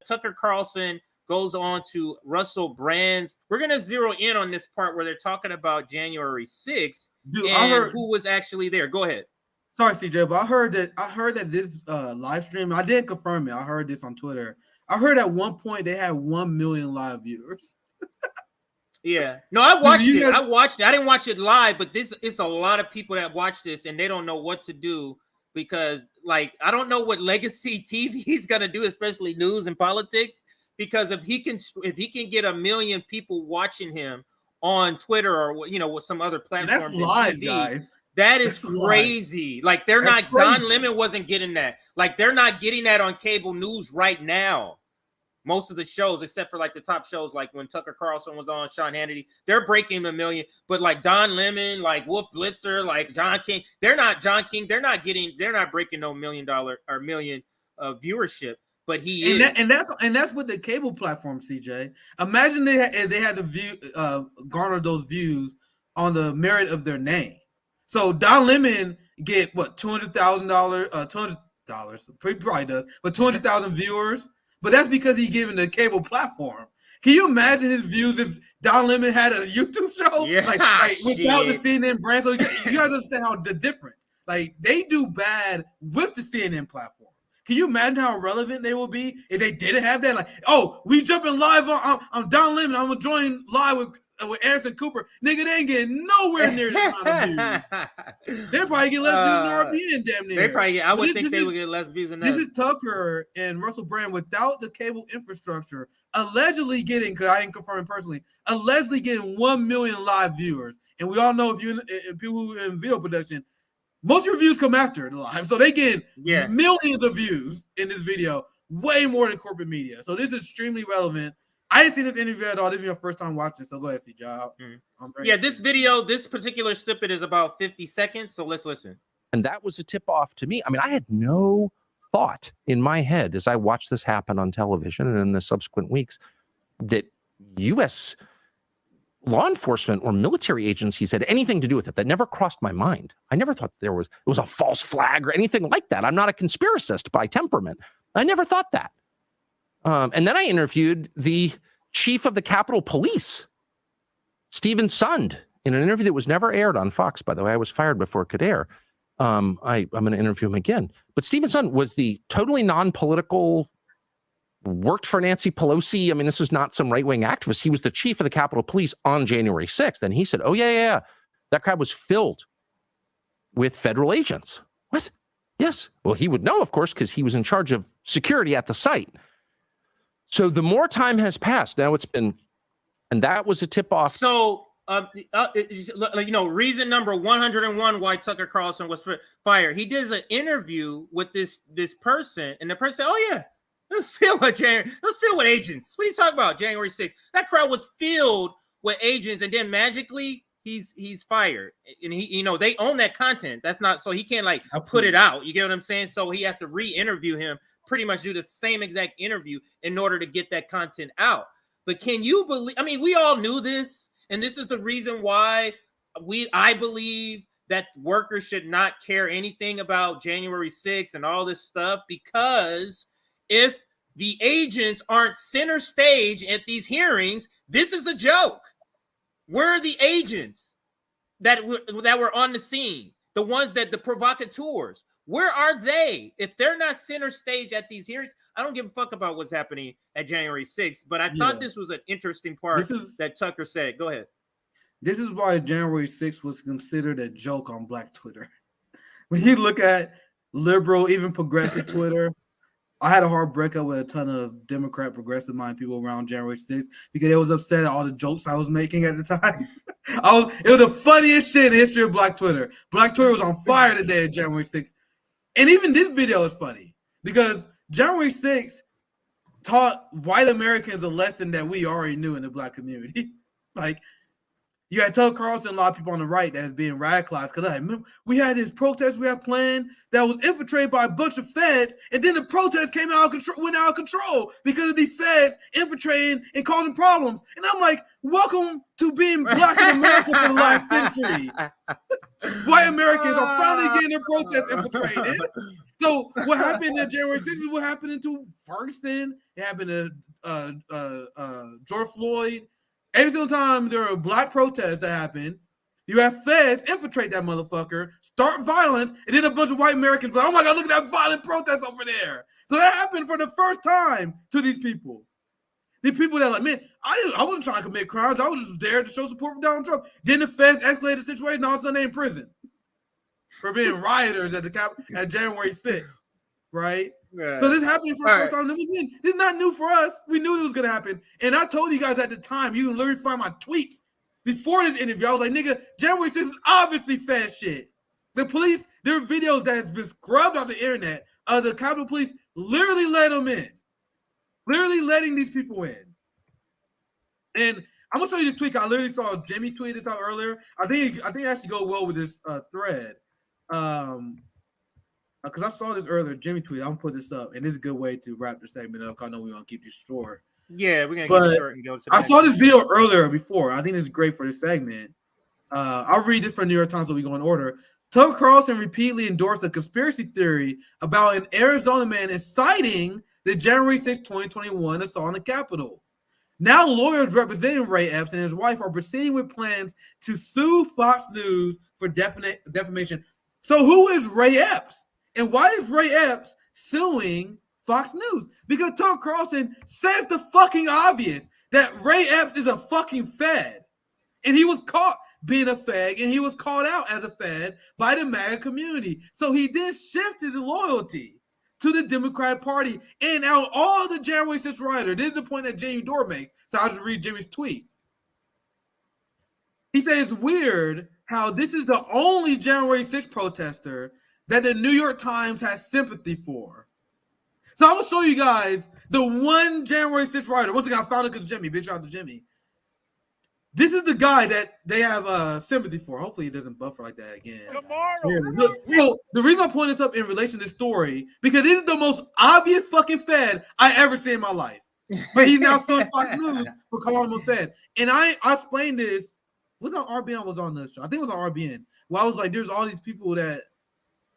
Tucker Carlson goes on to Russell Brand's. We're going to zero in on this part where they're talking about January 6th. Dude, and who was actually there. Go ahead. Sorry, CJ, but I heard that this live stream, I didn't confirm it. I heard this on Twitter. I heard at one point they had 1 million live viewers. Yeah. No, I watched it. I watched it. I didn't watch it live, but it's a lot of people that watch this and they don't know what to do because, like, I don't know what legacy TV is going to do, especially news and politics, because if he can get 1 million people watching him on Twitter or, you know, with some other platform. That's live, TV, guys. That is crazy. Like, they're not, Don Lemon wasn't getting that. Like, they're not getting that on cable news right now. Most of the shows, except for like the top shows, like when Tucker Carlson was on, Sean Hannity, they're breaking 1 million. But like Don Lemon, like Wolf Blitzer, like John King, they're not breaking no $1 million or million viewership. But he is, and that's with the cable platform, CJ. Imagine they had to garner those views on the merit of their name. So Don Lemon get what $200,000, $200, probably does, but 200,000 viewers. But that's because he's given the cable platform. Can you imagine his views if Don Lemon had a YouTube show? Yeah, like without the CNN brand. So you guys understand how the difference. Like, they do bad with the CNN platform. Can you imagine how relevant they will be if they didn't have that? Like, oh, we jumping live on Don Lemon. I'm gonna join live with Anderson Cooper. Nigga, they ain't getting nowhere near this amount of views. They'll probably get less views than RBN, damn near. They probably I would think they would get less views than that. This is Tucker and Russell Brand without the cable infrastructure, allegedly getting, because I didn't confirm it personally, allegedly getting 1 million live viewers. And we all know if people who are in video production, most of your views come after the live. So they get millions of views in this video, way more than corporate media. So this is extremely relevant. I didn't see this interview at all. This is your first time watching, so go ahead, CJ. This particular snippet is about 50 seconds, so let's listen. And that was a tip-off to me. I mean, I had no thought in my head as I watched this happen on television and in the subsequent weeks that U.S. law enforcement or military agencies had anything to do with it. That never crossed my mind. I never thought it was a false flag or anything like that. I'm not a conspiracist by temperament. I never thought that. And then I interviewed the chief of the Capitol Police, Stephen Sund, in an interview that was never aired on Fox, by the way. I was fired before it could air. I'm going to interview him again. But Stephen Sund was the totally non-political, worked for Nancy Pelosi. I mean, this was not some right-wing activist. He was the chief of the Capitol Police on January 6th. And he said, oh, yeah. That crowd was filled with federal agents. What? Yes. Well, he would know, of course, because he was in charge of security at the site. So the more time has passed, now it's been, and that was a tip-off. So, reason number 101 why Tucker Carlson was fired. He did an interview with this person, and the person said, "Oh yeah, let's filled with agents. What are you talking about? January 6th? That crowd was filled with agents, and then magically he's fired, and he they own that content. That's not so he can't put it out. You get what I'm saying? So he has to re-interview him." Pretty much do the same exact interview in order to get that content out. But can you believe, I mean, we all knew this, and this is the reason why I believe that workers should not care anything about January 6th and all this stuff, because if the agents aren't center stage at these hearings, this is a joke. Where are the agents that were on the scene? The ones the provocateurs. Where are they? If they're not center stage at these hearings, I don't give a fuck about what's happening at January 6th. But I thought this was an interesting part that Tucker said. Go ahead. This is why January 6th was considered a joke on Black Twitter. When you look at liberal, even progressive Twitter, I had a hard breakup with a ton of Democrat progressive mind people around January 6th because they was upset at all the jokes I was making at the time. It was the funniest shit in the history of Black Twitter. Black Twitter was on fire today at January 6th. And even this video is funny because January 6th taught white Americans a lesson that we already knew in the Black community. Like, You had Tucker Carlson, a lot of people on the right that's being radicalized because like, we had this protest we had planned that was infiltrated by a bunch of feds, and then the protest went out of control because of the feds infiltrating and causing problems. And I'm like, welcome to being black in America for the last century. White Americans are finally getting their protests infiltrated. So what happened in January 6th is what happened to Ferguson. It happened to George Floyd. Every single time there are black protests that happen, you have feds infiltrate that motherfucker, start violence, and then a bunch of white Americans like, oh my God, look at that violent protest over there. So that happened for the first time to these people. The people that are like, man, I wasn't trying to commit crimes. I was just there to show support for Donald Trump. Then the feds escalated the situation. All of a sudden they're in prison for being rioters at January 6th, right? Yeah. So this happening for the first time. This is not new for us. We knew it was going to happen. And I told you guys at the time, you can literally find my tweets before this interview. I was like, nigga, January 6th is obviously fast shit. The police, there are videos that has been scrubbed off the internet of the Capitol Police literally let them in. Literally letting these people in. And I'm going to show you this tweet. I literally saw Jimmy tweet this out earlier. I think it actually go well with this thread. Because I saw this earlier, Jimmy tweet. I'm gonna put this up, and it's a good way to wrap the segment up. I know we want to keep this short. Yeah, we're gonna keep it short and go to the I saw this video earlier before. I think it's great for this segment. I'll read it from New York Times so we go in order. Tucker Carlson repeatedly endorsed a conspiracy theory about an Arizona man inciting the January 6, 2021 assault on the Capitol. Now lawyers representing Ray Epps and his wife are proceeding with plans to sue Fox News for defamation. So who is Ray Epps? And why is Ray Epps suing Fox News? Because Tucker Carlson says the fucking obvious that Ray Epps is a fucking fed. And he was caught being a fag, and he was called out as a fed by the MAGA community. So he then shifted his loyalty to the Democratic Party. And out all the January 6th rioters, this is the point that Jamie Dore makes. So I'll just read Jimmy's tweet. He says it's weird how this is the only January 6th protester that the New York Times has sympathy for. So I'm going to show you guys the one January 6th writer. Once again, I found it because Jimmy. Bitch out to Jimmy. This is the guy that they have sympathy for. Hopefully he doesn't buffer like that again. Well, the reason I point this up in relation to this story, because this is the most obvious fucking fed I ever seen in my life. But he's now suing Fox News for calling him a fed. And I explained this. Was on RBN? I was on this show. I think it was on RBN. Well, I was like, there's all these people that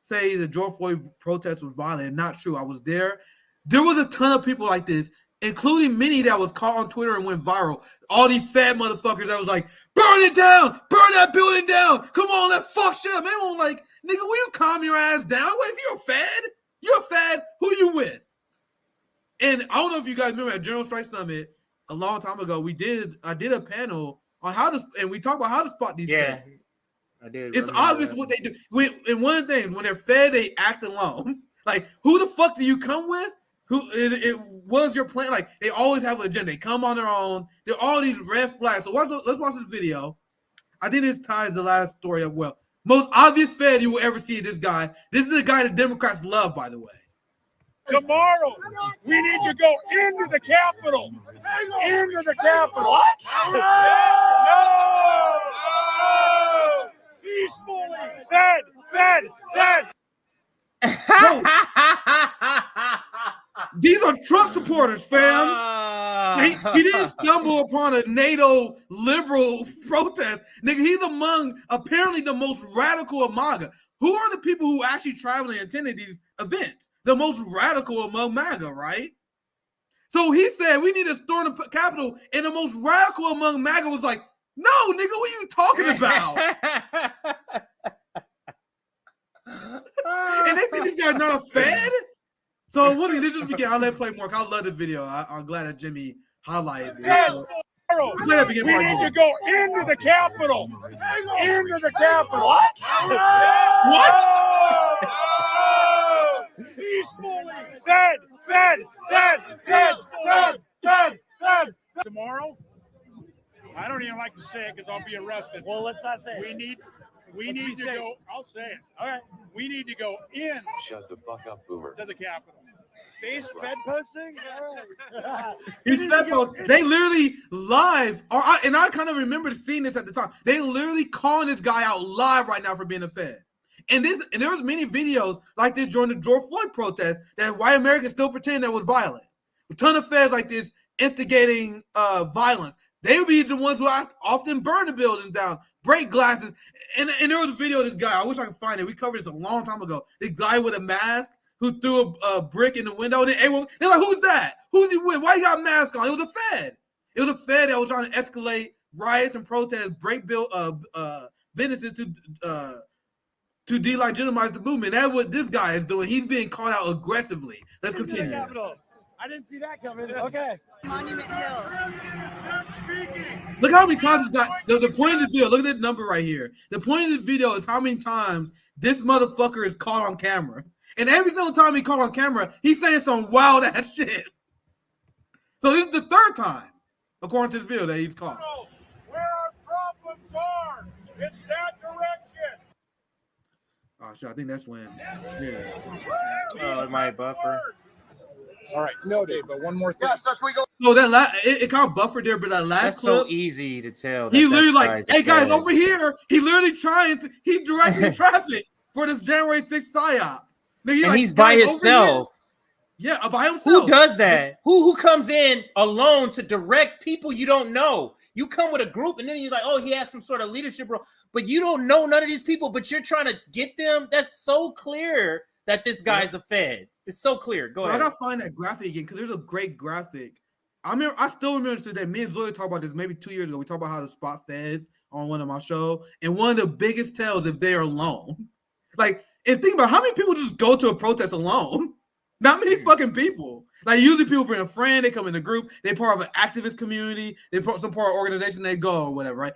say the George Floyd protest was violent. Not true. I was there. There was a ton of people like this, including many that was caught on Twitter and went viral. All these fat motherfuckers that was like, burn it down, burn that building down. Come on, that fuck shit up. Man, I'm like, nigga, will you calm your ass down? What if you're a fad? You're a fad. Who you with? And I don't know if you guys remember at General Strike Summit a long time ago, I did a panel on how to, and we talked about how to spot these fads. I did. It's obvious what they do. And one of the things, when they're fed, they act alone. Like, who the fuck do you come with? Who it was your plan? Like, they always have an agenda. They come on their own. There are all these red flags. So let's watch this video. I think this ties the last story up well. Most obvious fed you will ever see this guy. This is the guy the Democrats love, by the way. Tomorrow, we need to go into the Capitol. Into the Capitol. What? No! Peacefully. Fed. No. These are Trump supporters, fam. He didn't stumble upon a NATO liberal protest. Nigga, he's among apparently the most radical of MAGA. Who are the people who actually travel and attended these events? The most radical among MAGA, right? So he said we need to storm the Capitol, and the most radical among MAGA was like, no, nigga, what are you talking about? And they think this guy's not a fed? So what did they just begin? I'll let play more. I love the video. I'm glad that Jimmy highlighted it. We need to go into the Capitol. Into the Capitol. What? Peacefully. Fed. Tomorrow, I don't even like to say it because I'll be arrested. Well, let's not say it. We need to go. I'll say it. All right. We need to go in. Shut the fuck up, Boomer. To the Capitol. He's Fed posting? He's Fed posting. They literally live, and I kind of remember seeing this at the time. They literally calling this guy out live right now for being a Fed. And there was many videos like this during the George Floyd protest that white Americans still pretend that was violent. A ton of Feds like this instigating violence. They would be the ones who often burn the building down, break glasses. And there was a video of this guy. I wish I could find it. We covered this a long time ago. This guy with a mask who threw a brick in the window. And they're like, who's that? Who's he with? Why you got a mask on? It was a Fed. It was a Fed that was trying to escalate riots and protests, break businesses to delegitimize the movement. That's what this guy is doing. He's being called out aggressively. Let's continue. I didn't see that coming. Okay. Monument Hill. Look how many times this guy, the point of the video, look at that number right here. The point of the video is how many times this motherfucker is caught on camera. And every single time he caught on camera, he's saying some wild ass shit. So this is the third time, according to the video, that he's caught. Where our problems are, it's that direction. Oh shit, I think that's when. Oh, my buffer. All right, noted. But one more thing. So that it kind of buffered there, but that last That's clip, so easy to tell. he literally like, hey guys, Fed. over here. He literally he directing traffic for this January 6th psyop. And he's by himself. Yeah, by himself. Who does that? Who comes in alone to direct people you don't know? You come with a group and then you're like, oh, he has some sort of leadership role, but you don't know none of these people, but you're trying to get them. That's so clear that this guy's a Fed. It's so clear. Go ahead. I gotta find that graphic again because there's a great graphic. I still remember today. Me and Zoe talked about this maybe 2 years ago. We talked about how to spot Feds on one of my shows, and one of the biggest tells if they're alone. Like, and think about how many people just go to a protest alone. Not many fucking people. Like, usually people bring a friend, they come in a group, they're part of an activist community, they're some part of an organization, they go or whatever, right?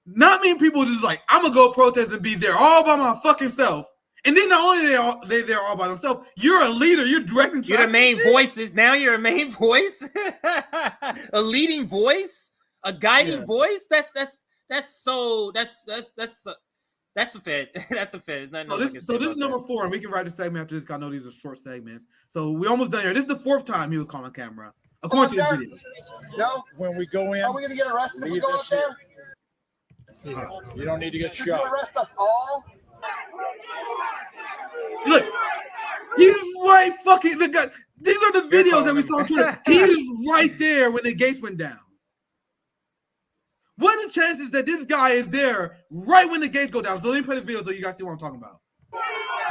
Not many people just like, I'm gonna go protest and be there all by my fucking self. And then not only they're there all by themselves, you're a leader, you're directing traffic. You're the main voices. Now you're a main voice, a leading voice, a guiding voice. That's a Fed. That's a Fed. It's not this is number 4, and we can write a segment after this. I know these are short segments, so we almost done here. This is the 4th time he was caught on camera, according to this video. No, when we go in, are we gonna get arrested? When we go out there? You don't need to get You shot. arrest us all? Look, he's right fucking the guy. These are the videos that we saw on Twitter. He is right there when the gates went down. What are the chances that this guy is there right when the gates go down? So let me play the video so you guys see what I'm talking about.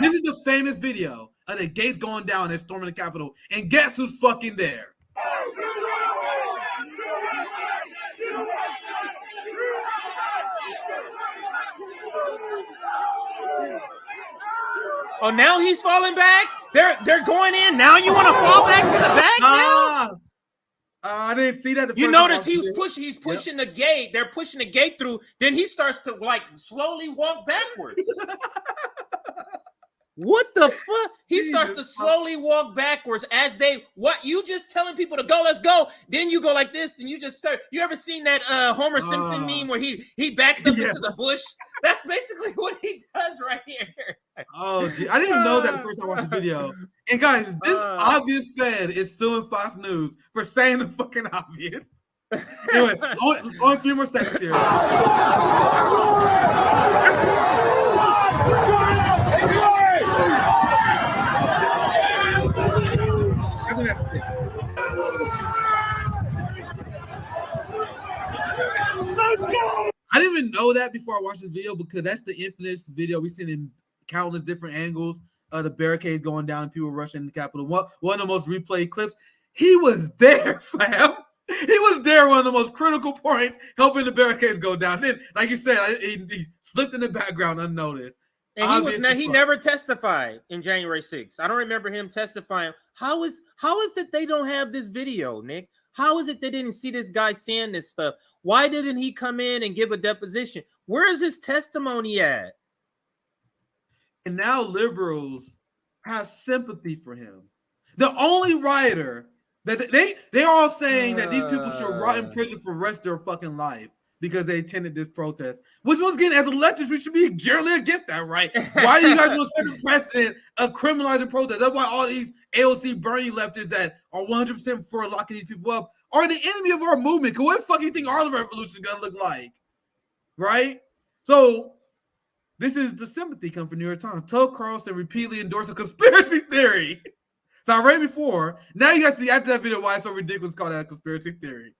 This is the famous video of the gates going down and storming the Capitol. And guess who's fucking there? Oh, now he's falling back. They're going in. Now you want to fall back to the back now? I didn't see that. You notice he's pushing the gate. They're pushing the gate through. Then he starts to like slowly walk backwards. What the fuck? He starts to slowly walk backwards as what you just telling people to go, let's go. Then you go like this and you just start. You ever seen that Homer Simpson meme where he backs up into the bush? That's basically what he does right here. Oh, gee. I didn't even know that the first time I watched the video. And guys, this obvious Fed is suing Fox News for saying the fucking obvious. Anyway, on a few more seconds here. Let's go! I didn't even know that before I watched this video because that's the infamous video we've seen in countless different angles of the barricades going down and people rushing the Capitol. One of the most replayed clips. He was there, fam. He was there, one of the most critical points, helping the barricades go down. Then, like you said, he slipped in the background unnoticed. And he never testified in January 6th. I don't remember him testifying. How is it they don't have this video, Nick? How is it they didn't see this guy saying this stuff? Why didn't he come in and give a deposition? Where is his testimony at? And now liberals have sympathy for him. The only writer that they're all saying that these people should rot in prison for the rest of their fucking life. because they attended this protest. Which, once again, as electors, we should be generally against that, right? Why do you guys want to set a precedent of criminalizing protest? That's why all these AOC Bernie leftists that are 100% for locking these people up are the enemy of our movement. Because what the fuck do you think our revolution is going to look like? Right? So, this is the sympathy come from New York Times. Tucker Carlson repeatedly endorsed a conspiracy theory. So I read before. Now you guys see after that video why it's so ridiculous to call that a conspiracy theory.